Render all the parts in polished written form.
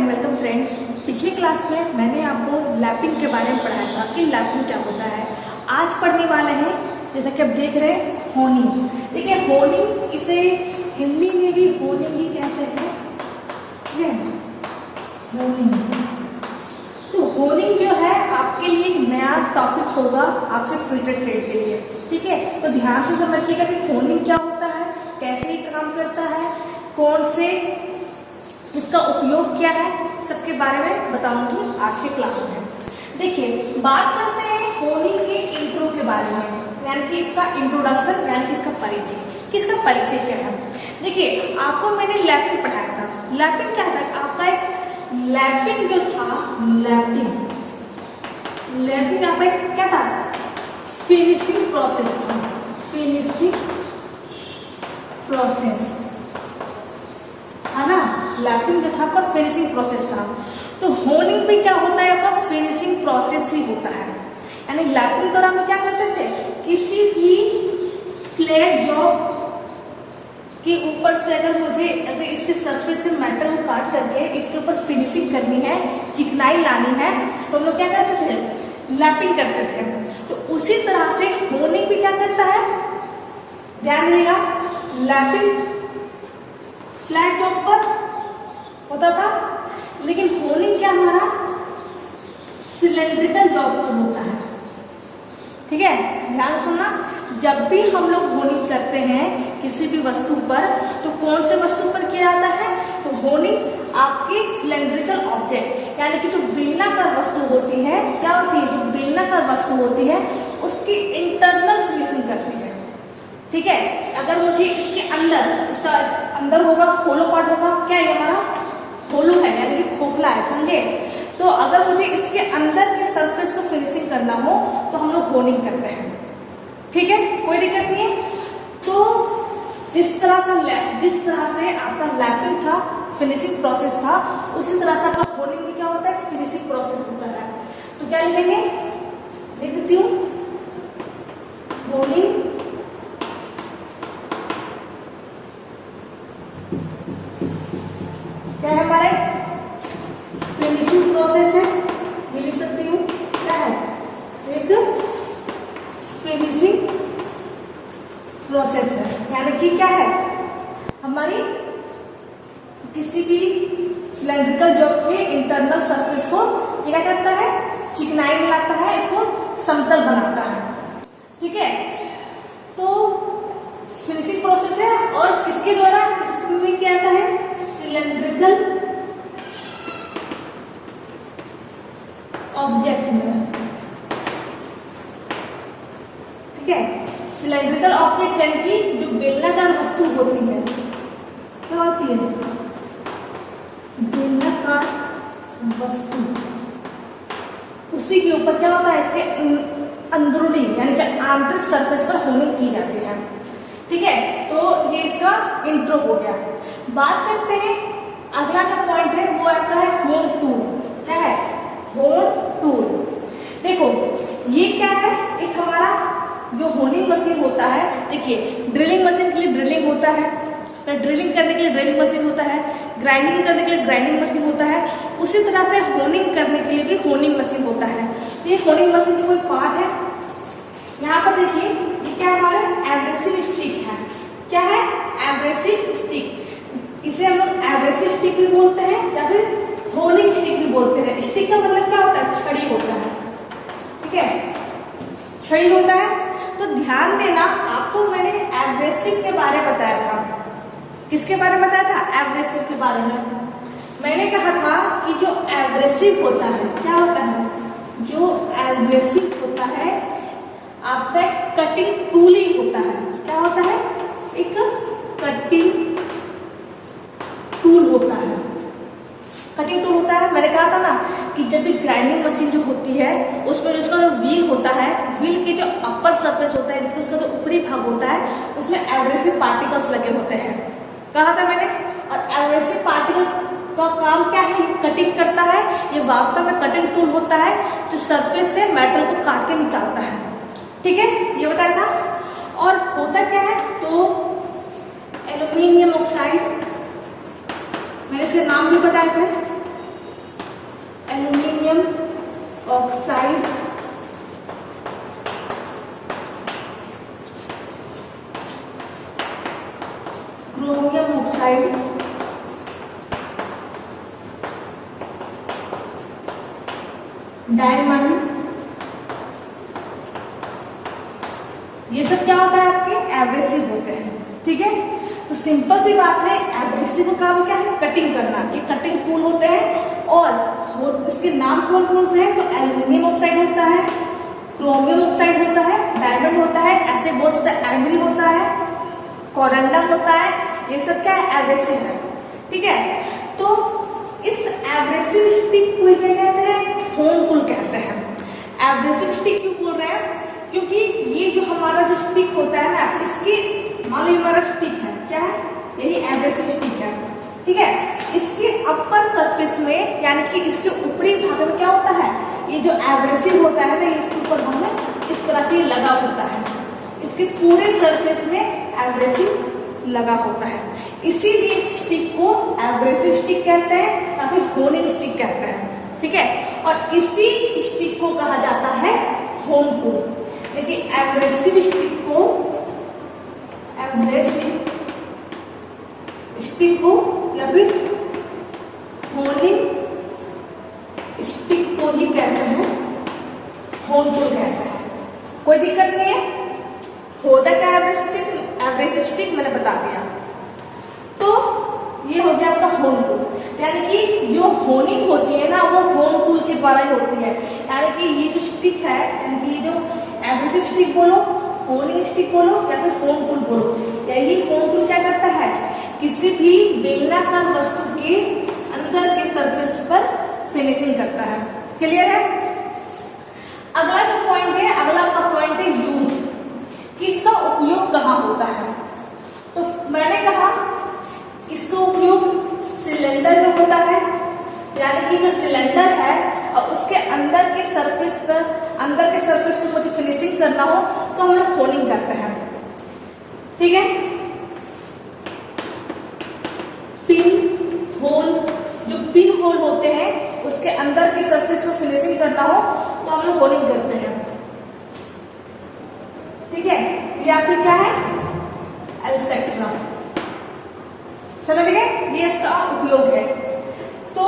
And welcome friends. पिछले class में मैंने आपको लैपिंग के बारे में पढ़ाया था कि लैपिंग क्या होता है। आज पढ़ने वाले हैं जैसा कि आप देख रहे हैं होनिंग। देखिए होनिंग, इसे हिंदी में भी होनिंग ही कहते हैं, ठीक है, होनिंग। तो होनिंग जो है आपके लिए एक नया टॉपिक होगा आपके फ्यूचर ट्रेड के लिए, ठीक है। तो ध्यान से समझिएगा कि होनिंग क्या होता है, कैसे ये काम करता है, कौन से इसका उपयोग क्या है, सबके बारे में बताऊंगी आज के क्लास में। देखिए बात करते हैं होनिंग के इंट्रो के बारे में, यानी कि इसका इंट्रोडक्शन, यानी कि इसका परिचय, कि इसका परिचय क्या है। देखिए आपको मैंने लैपिंग पढ़ाया था। लैपिंग क्या था, आपका एक लैपिंग जो था, लैपिंग आपका क्या था, फिनिशिंग प्रोसेस था, फिनिशिंग प्रोसेस है ना। लैपिंग जो था आपका फिनिशिंग प्रोसेस था। तो होनिंग में क्या होता है, आपका फिनिशिंग प्रोसेस ही होता है। यानी लैपिंग दौरान हम क्या करते थे, किसी भी फ्लैट जॉब के ऊपर से अगर इसके सरफेस से मेटल को काट करके इसके ऊपर फिनिशिंग करनी है, चिकनाई लानी है, तो हम लोग क्या करते थे, लैपिंग करते थे। तो उसी तरह से होनिंग भी क्या करता है, ध्यान दीजिएगा, लैपिंग फ्लैट जॉब पर होता था, लेकिन होनिंग क्या हमारा सिलेंड्रिकल जॉब पर होता है, ठीक है। ध्यान सुनना, जब भी हम लोग होनिंग करते हैं किसी भी वस्तु पर, तो कौन से वस्तु पर किया जाता है, तो होनिंग आपकी सिलेंड्रिकल ऑब्जेक्ट, यानी कि जो बेलनाकार वस्तु होती है, क्या होती है, जो बेलनाकार वस्तु होती है उसकी इंटरनल फिनिशिंग करती है, ठीक है। अगर मुझे इसके अंदर, इसका अंदर होगा, होलो पार्ट होगा, क्या है हमारा होलो है, यानी कि खोखला है, समझे। तो अगर मुझे इसके अंदर की सरफेस को फिनिशिंग करना हो तो हम लोग होनिंग करते हैं, ठीक है, कोई दिक्कत नहीं है। तो जिस तरह से आपका लैपिंग था, फिनिशिंग प्रोसेस था, उसी तरह से आपका होनिंग भी क्या होता है, फिनिशिंग प्रोसेस होता है। तो क्या लिखेंगे, लिख देती हूँ, होनिंग क्या है, हमारे फिनिशिंग प्रोसेस है, ये लिख सकती हूँ, क्या है, एक फिनिशिंग प्रोसेस है, यानी कि क्या है, हमारी किसी भी सिलेंड्रिकल जॉब के इंटरनल सरफेस को ये क्या करता है, चिकनाई मिलाता है, इसको समतल बनाता है, ठीक है। तो फिनिशिंग प्रोसेस है, और किसके द्वारा, किसमें क्या आता है, सिलेंड्रिकल ऑब्जेक्ट में, ठीक है। सिलेंड्रिकल ऑब्जेक्ट यानी कि जो बेलनाकार वस्तु होती है, क्या होती है, बेलनाकार वस्तु, उसी के ऊपर क्या होता है, इसके अंदरूनी यानी कि आंतरिक सरफेस पर होनिंग की जाती है, ठीक है। तो ये इसका इंट्रो हो गया। बात करते हैं अगला जो पॉइंट है, वो आपका है होन टूल। क्या है, होन टूल। देखो ये क्या है, एक हमारा जो होनिंग मशीन होता है, देखिए ड्रिलिंग मशीन के लिए ड्रिलिंग होता है, ड्रिलिंग करने के लिए ड्रिलिंग मशीन होता है, ग्राइंडिंग करने के लिए ग्राइंडिंग मशीन होता है, उसी तरह से होनिंग करने के लिए भी होनिंग मशीन होता है। ये होनिंग मशीन का कोई पार्ट है, यहाँ पर देखिए, ये क्या हमारा एब्रेसिव स्टिक है, क्या है, एब्रेसिव स्टिक। इसे हम लोग एब्रेसिव स्टिक भी बोलते हैं या फिर होनिंग स्टिक भी बोलते हैं। स्टिक का मतलब क्या होता है, छड़ी होता है, ठीक है, छड़ी होता है। तो ध्यान देना, आपको मैंने एब्रेसिव के बारे में बताया था, किसके बारे में बताया था, एब्रेसिव के बारे में। मैंने कहा था कि जो एब्रेसिव होता है, क्या होता है, जो एब्रेसिव होता है आपका कटिंग टूल ही होता है। क्या होता है, एक कटिंग टूल होता है, कटिंग टूल होता है। मैंने कहा था ना कि जब भी ग्राइंडिंग मशीन जो होती है, उसमें उसका जो व्हील होता है, व्हील के जो अपर सरफेस होता है, उसका जो ऊपरी भाग होता है, उसमें एब्रेसिव पार्टिकल्स लगे होते हैं, कहा था मैंने। और एब्रेसिव पार्टिकल का काम क्या है, ये कटिंग करता है, ये वास्तव में कटिंग टूल होता है जो सरफेस से मेटल को काट के निकालता है, ठीक है, ये बताया था। और होता क्या है, तो एल्यूमिनियम ऑक्साइड, मैंने इसके नाम भी बताए थे, chromium oxide, chromium oxide, diamond, ये सब क्या होता है आपके एब्रेसिव होते हैं। ठीक है, तो सिंपल सी बात है, एब्रेसिव का काम क्या है, कटिंग करना। ये कटिंग टूल होते हैं और इसके नाम कौन कौन से हैं, तो एल्यूमिनियम ऑक्साइड होता है, क्रोमियम ऑक्साइड होता है, डायमंड होता है, ऐसे बहुत होता है, एमरी होता है, कोरंडम होता है। ये सब क्या है, एब्रेसिव है। ठीक है, तो इस एब्रेसिव स्टिक को क्या कहते हैं, होम टूल कहते हैं। एब्रेसिव स्टिक क्यों बोल रहे हैं, क्योंकि ये जो हमारा जो स्टिक होता है ना, इसकी मान लो हमारा स्टिक है, क्या है, यही एब्रेसिव स्टिक है। ठीक है, इसके अपर सरफेस में यानी कि इसके ऊपरी भाग में क्या होता है, ये जो एब्रेसिव होता है ना, इसके ऊपर हमें इस तरह से लगा होता है, इसके पूरे सरफेस में एब्रेसिव लगा होता है। इसीलिए इस स्टिक को एब्रेसिव स्टिक कहते हैं या फिर होनिंग स्टिक कहते हैं। ठीक है, और इसी स्टिक को कहा जाता है होम टूल। लेकिन एब्रेसिव स्टिक को, एब्रेसिव स्टिक हो या फिर होनिंग स्टिक को ही कहते हैं होम टूल कहते हैं। कोई दिक्कत नहीं है, होता क्या एब्रेसिव स्टिक मैंने बता दिया। तो ये हो गया आपका होम टूल, यानी कि जो होनिंग होती है ना, वो होम टूल के द्वारा ही होती है। यानी कि ये जो स्टिक है, यानी कि ये जो एब्रेसिव स्टिक बोलो, होनिंग स्टिक बोलो या फिर होम टूल बोलो, यही होम टूल क्या करता है, किसी भी बेलनाकार वस्तु के अंदर के सरफेस पर फिनिशिंग करता है। क्लियर है। अगला जो पॉइंट है, अगला का पॉइंट है यूज, कि इसका उपयोग कहाँ होता है। तो मैंने कहा इसका उपयोग सिलेंडर में होता है, यानी कि जो सिलेंडर है और उसके अंदर के सरफेस पर मुझे फिनिशिंग करना हो तो हम लोग होनिंग करते हैं। ठीक है, पिन होल, जो पिन होल होते हैं उसके अंदर के सरफेस को फिनिशिंग करना हो तो हम लोग होनिंग करते हैं। ठीक है, ये आपकी क्या है, एल्सेट्रम। समझ गए, ये इसका उपयोग है। तो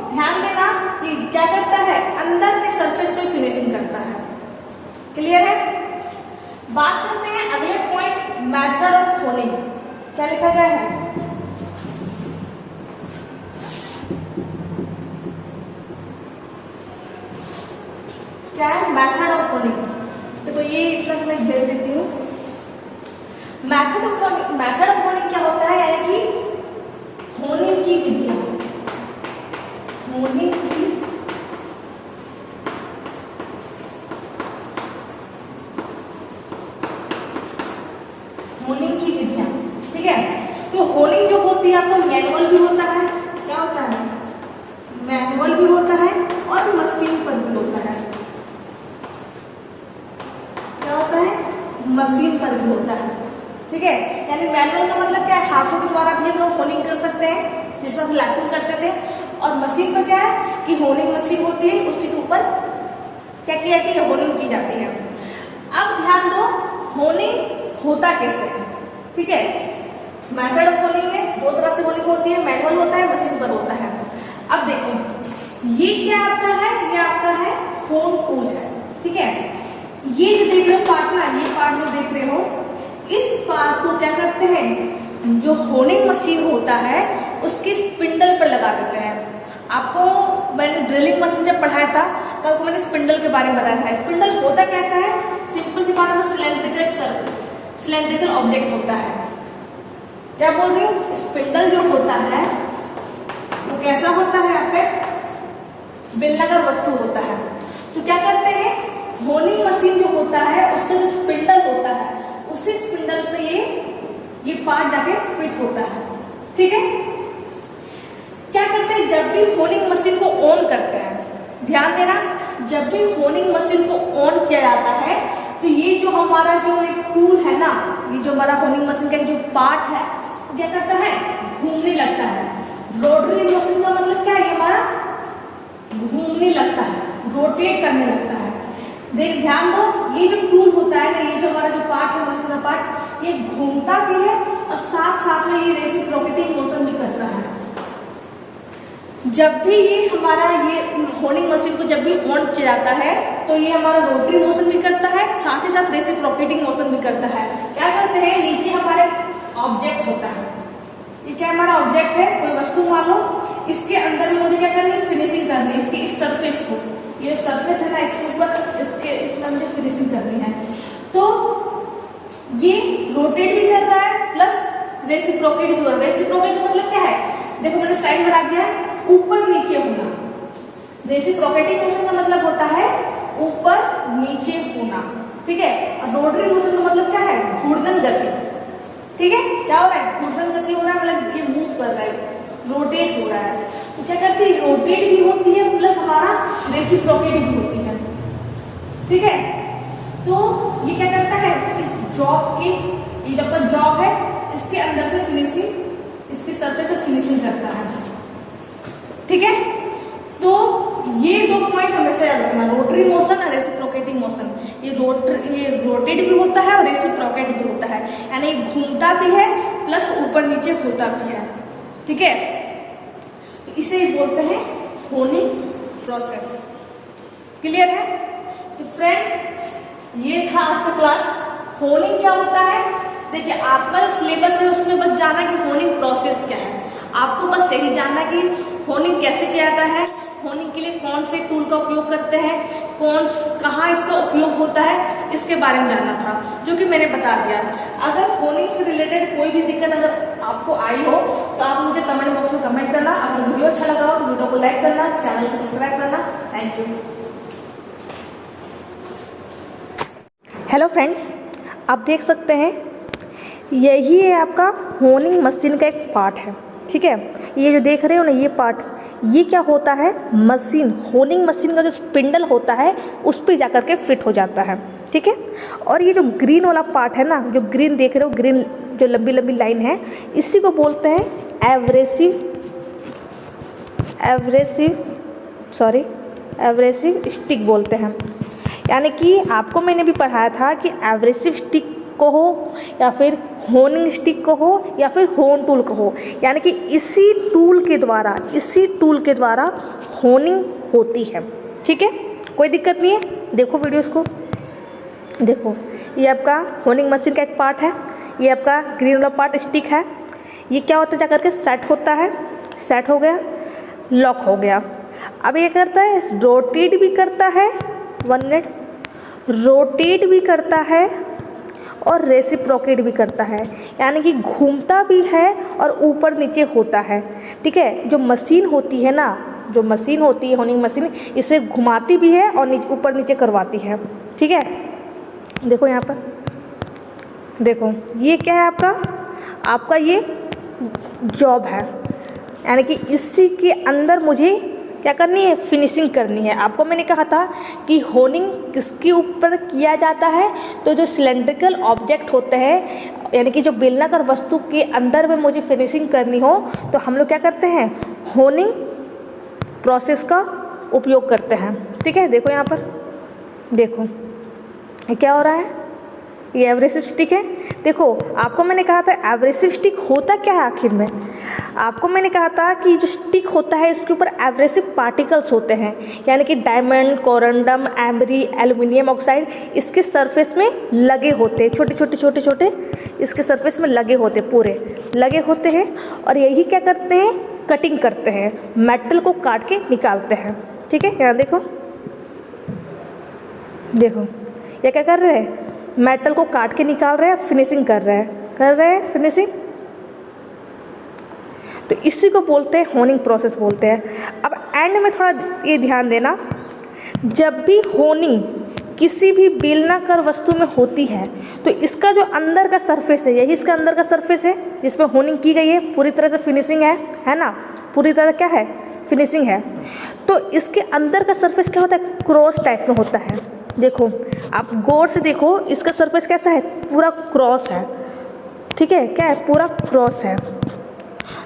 ध्यान देना कि क्या करता है, अंदर के सरफेस को फिनिशिंग करता है। क्लियर है। बात करते हैं अगले पॉइंट, मेथड ऑफ होनिंग। क्या लिखा गया है, क्या है, मेथड ऑफ होनिंग। देखो ये इतना से मैं घेर देती हूँ। मेथड ऑफ होनिंग क्या होता है, यानी कि होनिंग की विधियां, होनिंग की विधियां। ठीक है, तो होनिंग जो होती है आपको मैनुअल भी होता है, क्या होता है, मैनुअल भी होता है और मशीन पर भी होता है। क्या होता है, मशीन पर भी होता है। ठीक है, यानी मैनुअल का मतलब क्या है, हाथों के द्वारा भी हम लोग होनिंग कर सकते हैं, जिसमें हम लैपिंग करते थे। और मशीन पर क्या है कि होनिंग मशीन होती है, उसी के ऊपर क्या की जाती है, होनिंग की जाती है। अब ध्यान दो, होनिंग होता कैसे है। ठीक है, मेथड ऑफ होनिंग में दो तरह से होनिंग होती है, मैनुअल होता है, मशीन पर होता है। अब देखो ये क्या आपका है, ये आपका है होम टूल है। ठीक है, ये जो देख रहे हो पार्ट ना, ये पार्ट जो देख रहे हो, इस पार्ट को क्या करते हैं, जो होनिंग मशीन होता है उसकी स्पिंडल पर लगा देते हैं। आपको मैंने ड्रिलिंग मशीन जब पढ़ाया था तब आपको मैंने स्पिंडल के बारे में बताया था। स्पिंडल होता कैसा है, सिंपल सी बात है, सिलेंड्रिकल ऑब्जेक्ट होता है। क्या बोल रही हूँ, स्पिंडल जो होता है वो कैसा होता है, आपके बेलनाकार वस्तु होता है। तो क्या करते हैं, होनिंग मशीन जो होता है उसका जो स्पिंडल होता है, उसी स्पिंडल पे ये पार्ट जाके फिट होता है। ठीक है, क्या करते हैं, जब भी होनिंग मशीन को ऑन करते हैं, ध्यान देना, जब भी होनिंग मशीन को ऑन किया जाता है तो ये जो हमारा जो एक टूल है ना, ये जो हमारा होनिंग मशीन का जो पार्ट है क्या करता है, घूमने लगता है। रोटरी मोशन का मतलब क्या है, हमारा घूम घूमने लगता है, रोटेट करने लगता है। देख ध्यान दो, ये जो टूल होता है ना, ये जो हमारा जो पार्ट है मशीन का पार्ट, ये घूमता भी है और साथ साथ में ये रेसिप्रोकेटिंग मोशन भी करता है। जब भी ये हमारा ये होनिंग मशीन को जब भी ऑन किया जाता है तो ये हमारा रोटरी मोशन भी करता है, साथ ही साथ रेसिप्रोकेटिंग मोशन भी करता है। क्या करते हैं, नीचे हमारे ऑब्जेक्ट होता है, ये क्या हमारा ऑब्जेक्ट है, कोई वस्तु मान लो, इसके अंदर में मुझे क्या करनी है, फिनिशिंग करनी है इसकी इस सरफेस को, ये सरफेस है ना इसके ऊपर, इसमें मुझे फिनिशिंग करनी है। तो ये रोटेट भी कर रहा है प्लस रेसिप्रोकेट भी हो रहा है। रेसिप्रोकेट का मतलब क्या है, देखो मैंने साइड में रख दिया है, ऊपर नीचे होना। रेसिप्रोकेटिंग मोशन का मतलब होता है ऊपर नीचे होना, ठीक है। और रोटरी मोशन का मतलब क्या है, घूर्णन गति, ठीक है। क्या हो रहा है, घूर्णन गति हो रहा है, मतलब ये मूव कर रहा है, रोटेट हो रहा है। तो क्या करती है, रोटेट भी होती है प्लस हमारा रेसिप्रोकेट भी होती है, ठीक है। तो ये क्या करता है, इस जॉब के, ये जब तक जॉब है इसके अंदर से फिनिशिंग, इसकी सरफेस से फिनिशिंग करता है, ठीक है। तो ये दो पॉइंट हमेशा याद रखना, रोटरी मोशन और रेसिप्रोकेटिंग मोशन। ये रोटेट भी होता है और रेसिप्रोकेट भी होता है, यानी घूमता भी है प्लस ऊपर नीचे होता भी है, ठीक है। तो इसे बोलते हैं होनिंग प्रोसेस। क्लियर है। तो फ्रेंड ये था आज का क्लास। होनिंग क्या होता है, देखिए आपका सिलेबस है उसमें बस जाना कि होनिंग प्रोसेस क्या है, आपको बस यही जानना कि होनिंग कैसे किया जाता है, होनिंग के लिए कौन से टूल का उपयोग करते हैं, कहाँ इसका उपयोग होता है, इसके बारे में जानना था, जो कि मैंने बता दिया। अगर होनिंग से रिलेटेड कोई भी दिक्कत अगर आपको आई हो तो आप मुझे कमेंट बॉक्स में कमेंट करना। अगर वीडियो अच्छा लगा हो तो वीडियो को लाइक करना, चैनल को सब्सक्राइब करना। Thank you. हेलो फ्रेंड्स, आप देख सकते हैं यही है आपका होनिंग मशीन का एक पार्ट है, ठीक है। ये जो देख रहे हो ना ये पार्ट, ये क्या होता है, मशीन, होनिंग मशीन का जो स्पिंडल होता है उस पर जाकर के फिट हो जाता है, ठीक है। और ये जो ग्रीन वाला पार्ट है ना, जो ग्रीन देख रहे हो, ग्रीन जो लंबी लंबी लाइन है, इसी को बोलते हैं एब्रेसिव स्टिक बोलते हैं। यानी कि आपको मैंने भी पढ़ाया था कि एब्रेसिव स्टिक को हो या फिर होनिंग स्टिक को हो या फिर होन टूल को हो, यानी कि इसी टूल के द्वारा होनिंग होती है, ठीक है। कोई दिक्कत नहीं है। देखो वीडियोस को, देखो ये आपका होनिंग मशीन का एक पार्ट है, ये आपका ग्रीन वाला पार्ट स्टिक है। ये क्या होता है, जाकर के सेट होता है, सेट हो गया, लॉक हो गया। अब ये करता है, रोटेट भी करता है, 1 मिनट, रोटेट भी करता है और रेसिप्रोकेट भी करता है, यानी कि घूमता भी है और ऊपर नीचे होता है, ठीक है। जो मशीन होती है ना, जो मशीन होती है होनिंग मशीन, इसे घुमाती भी है और ऊपर नीचे करवाती है, ठीक है। देखो यहाँ पर, देखो ये क्या है आपका ये जॉब है, यानी कि इसी के अंदर मुझे क्या करनी है, फिनिशिंग करनी है। आपको मैंने कहा था कि होनिंग किसके ऊपर किया जाता है, तो जो सिलेंड्रिकल ऑब्जेक्ट होते हैं, यानी कि जो बेलनाकार वस्तु के अंदर में मुझे फिनिशिंग करनी हो तो हम लोग क्या करते हैं, होनिंग प्रोसेस का उपयोग करते हैं, ठीक है। देखो यहाँ पर, देखो ये क्या हो रहा है, ये एब्रेसिव स्टिक है। देखो आपको मैंने कहा था एब्रेसिव स्टिक होता क्या है आखिर में, आपको मैंने कहा था कि जो स्टिक होता है इसके ऊपर एब्रेसिव पार्टिकल्स होते हैं, यानी कि diamond, corundum, ambery, aluminium oxide इसके सरफेस में लगे होते हैं, छोटे इसके सरफेस में लगे होते, पूरे लगे होते हैं। और यही क्या करते हैं, कटिंग करते हैं, मेटल को काट के निकालते हैं, ठीक है। यहाँ देखो, ये क्या कर रहे हैं, मेटल को काट के निकाल रहे हैं, फिनिशिंग कर रहे हैं फिनिशिंग। तो इसी को बोलते हैं होनिंग प्रोसेस बोलते हैं। अब एंड में थोड़ा ये ध्यान देना, जब भी होनिंग किसी भी बेलनाकार वस्तु में होती है तो इसका जो अंदर का सरफेस है, यही इसका अंदर का सरफेस है जिसमें होनिंग की गई है, पूरी तरह से फिनिशिंग है ना, पूरी तरह क्या है, फिनिशिंग है। तो इसके अंदर का सरफेस क्या होता है, क्रॉस टाइप में होता है। देखो आप गौर से देखो, इसका सरफेस कैसा है, पूरा क्रॉस है, ठीक है, क्या है, पूरा क्रॉस है।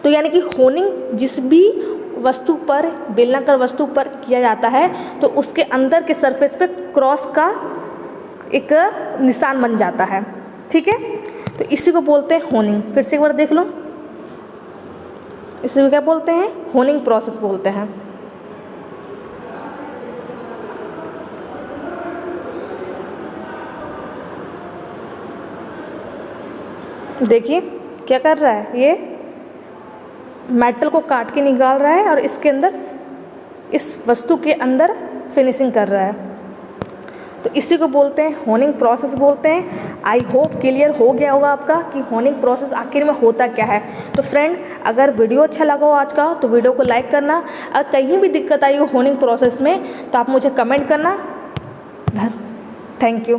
तो यानी कि होनिंग जिस भी वस्तु पर, बेलनाकार वस्तु पर किया जाता है तो उसके अंदर के सरफेस पे क्रॉस का एक निशान बन जाता है। ठीक है, तो इसी को बोलते हैं होनिंग। फिर से एक बार देख लो, इसी को क्या बोलते हैं? होनिंग प्रोसेस बोलते हैं। देखिए क्या कर रहा है, ये मेटल को काट के निकाल रहा है और इसके अंदर, इस वस्तु के अंदर फिनिशिंग कर रहा है। तो इसी को बोलते हैं होनिंग प्रोसेस बोलते हैं। आई होप क्लियर हो गया होगा आपका कि होनिंग प्रोसेस आखिर में होता क्या है। तो फ्रेंड, अगर वीडियो अच्छा लगा हो आज का तो वीडियो को लाइक करना। अगर कहीं भी दिक्कत आई हो होनिंग प्रोसेस में तो आप मुझे कमेंट करना। Thank you.